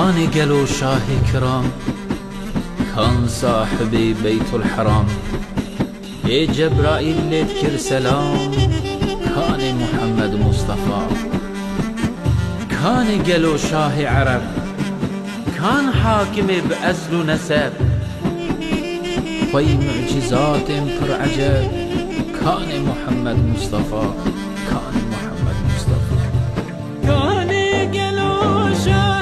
كان قالوا شاه كرام، كان صاحب بيت الحرام. اي جبرائيل لتكر سلام، كان محمد مصطفى. كان قالوا شاه عرب، كان حاكم بأزل ونسب. خوي معجزات پر عجب، كان محمد مصطفى. كان محمد مصطفى. كان قالوا شاه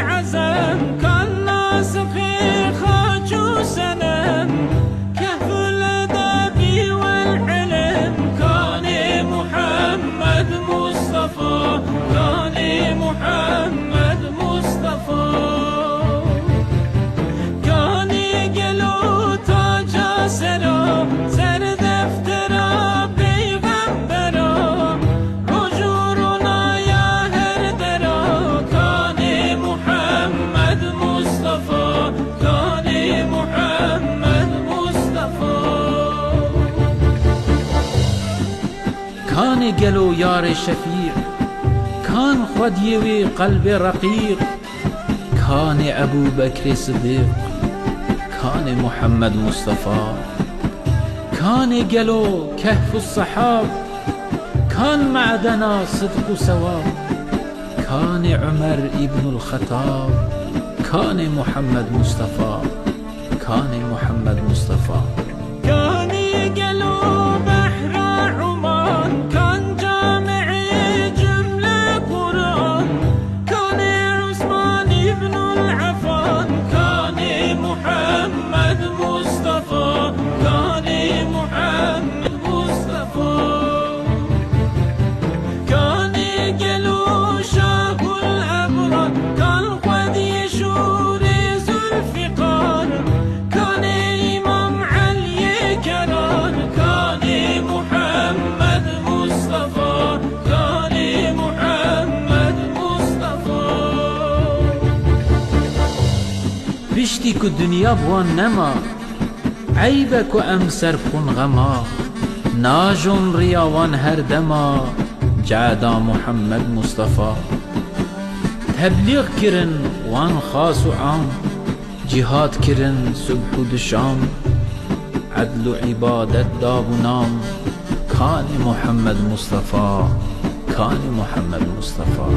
عزم، كان ناسخ خاج وسنم. كهف الأدب والعلم، كان محمد مصطفى. كان محمد مصطفى. كان قالوا تاج سرا، سر دفترا بيغمبرا. رجورنا يا هردرا، كان محمد مصطفى. كان محمد مصطفى. كان قالوا يار شفيع، كان خديوي قلب رقيق. كان أبو بكر صديق، كان محمد مصطفى. كان قالوا كهف الصحاب، كان معدنا صدق وسواب. كان عمر ابن الخطاب، كان محمد مصطفى. كان محمد مصطفى. كان قالوا بحر عمان، كان جامع جملة قرآن. كان عثمان ابن العفان، كان محمد مصطفى. كان محمد مصطفى. كان قالوا شاه الأبرار، كان قد يشور ذو الفقار. كان إمام علي كرار، كان محمد مصطفى. كان محمد مصطفى. بشتي كو الدنيا بوان نما، عيبك وأمسر كن غما. ناجون رياوان هردما، جعدا محمد مصطفى. تبلیغ کرن وان خاص و عام، جهاد کرن صبح و دشام. عدل و عبادت داب و نام، كان محمد مصطفى. كان محمد مصطفى.